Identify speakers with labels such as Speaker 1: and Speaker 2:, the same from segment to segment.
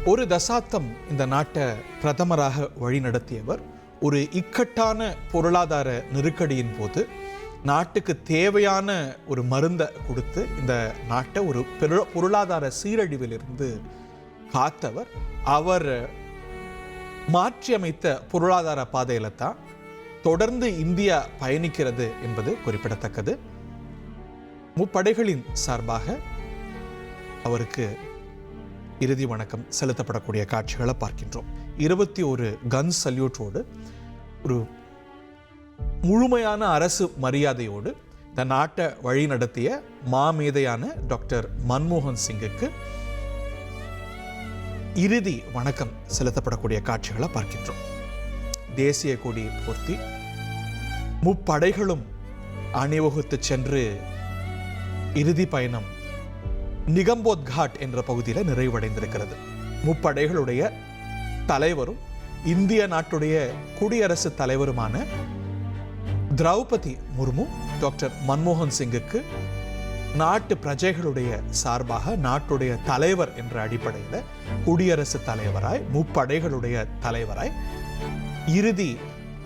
Speaker 1: ஒரு தசாப்தம் இந்த நாட்டை பிரதமராக வழிநடத்தியவர். ஒரு இக்கட்டான பொருளாதார நெருக்கடியின் போது நாட்டுக்கு தேவையான ஒரு மருந்தை கொடுத்து இந்த நாட்டை ஒரு பொருளாதார சீரழிவிலிருந்து காத்தவர். அவர் மாற்றியமைத்த பொருளாதார பாதையில தான் தொடர்ந்து இந்தியா பயணிக்கிறது என்பது குறிப்பிடத்தக்கது. முப்படைகளின் சார்பாக அவருக்கு இறுதி வணக்கம் செலுத்தப்படக்கூடிய காட்சிகளை பார்க்கின்றோம். 21 கன் சல்யூட்டோடு ஒரு முழுமையான அரசு மரியாதையோடு இந்த நாட்டை வழி நடத்திய மாமேதையான டாக்டர் மன்மோகன் சிங்குக்கு இறுதி வணக்கம் செலுத்தப்படக்கூடிய காட்சிகளை பார்க்கின்றோம். தேசிய கொடி போர்த்தி முப்படைகளும் அணிவகுத்து சென்று இறுதி பயணம் நிகம்போத் காட் என்ற பகுதியில் நிறைவடைந்திருக்கிறது. முப்படைகளுடைய தலைவரும் இந்திய நாட்டுடைய குடியரசுத் தலைவருமான திரௌபதி முர்மு டாக்டர் மன்மோகன் சிங்குக்கு நாட்டு பிரஜைகளுடைய சார்பாக நாட்டுடைய தலைவர் என்ற அடிப்படையில் குடியரசுத் தலைவராய் முப்படைகளுடைய தலைவராய் இறுதி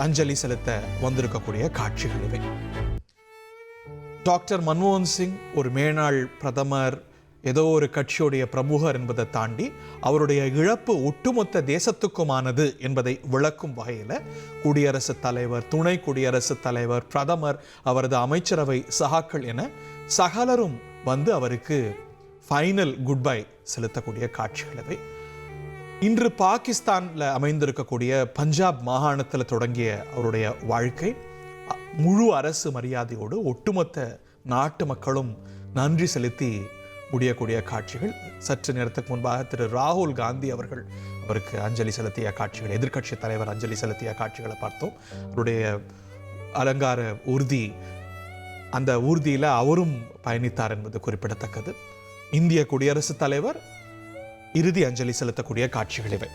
Speaker 1: அஞ்சலி செலுத்த வந்திருக்கக்கூடிய காட்சிகள் இவை. டாக்டர் மன்மோகன் சிங் ஒரு மேனாள் பிரதமர், ஏதோ ஒரு கட்சியுடைய பிரமுகர் என்பதை தாண்டி அவருடைய இழப்பு ஒட்டுமொத்த தேசத்துக்குமானது என்பதை விளக்கும் வகையில் குடியரசுத் தலைவர், துணை குடியரசுத் தலைவர், பிரதமர், அவரது அமைச்சரவை சகாக்கள் என சகலரும் வந்து அவருக்கு ஃபைனல் குட் பை செலுத்தக்கூடிய காட்சிகளவை. இன்று பாகிஸ்தானில் அமைந்திருக்கக்கூடிய பஞ்சாப் மாகாணத்தில் தொடங்கிய அவருடைய வாழ்க்கை முழு அரசு மரியாதையோடு ஒட்டுமொத்த நாட்டு மக்களும் நன்றி செலுத்தி முடியக்கூடிய காட்சிகள். சற்று நேரத்துக்கு முன்பாக திரு ராகுல் காந்தி அவர்கள் அவருக்கு அஞ்சலி செலுத்திய காட்சிகள், எதிர்க்கட்சி தலைவர் அஞ்சலி செலுத்திய காட்சிகளை பார்த்தோம். அவருடைய அலங்கார ஊர்தி, அந்த ஊர்தியில் அவரும் பயணித்தார் என்பது குறிப்பிடத்தக்கது. இந்திய குடியரசுத் தலைவர் இறுதி அஞ்சலி செலுத்தக்கூடிய காட்சிகள் இவை.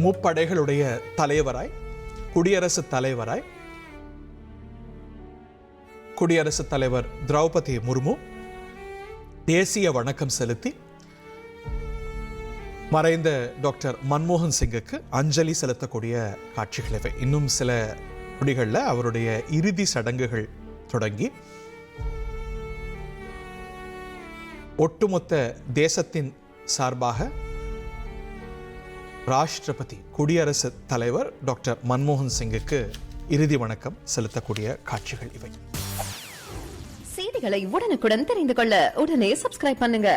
Speaker 1: முப்படைகளுடைய தலைவராய் குடியரசுத் தலைவர் திரௌபதி முர்மு தேசிய வணக்கம் செலுத்தி மறைந்த டாக்டர் மன்மோகன் சிங்குக்கு அஞ்சலி செலுத்தக்கூடிய காட்சிகள் இவை. இன்னும் சில நொடிகளில் அவருடைய இறுதி சடங்குகள் தொடங்கி ஒட்டுமொத்த தேசத்தின் சார்பாக ராஷ்டிரபதி குடியரசுத் தலைவர் டாக்டர் மன்மோகன் சிங்குக்கு இறுதி வணக்கம் செலுத்தக்கூடிய காட்சிகள் இவை.
Speaker 2: செய்திகளை உடனுக்குடன் தெரிந்து கொள்ள உடனே சப்ஸ்கிரைப் பண்ணுங்க.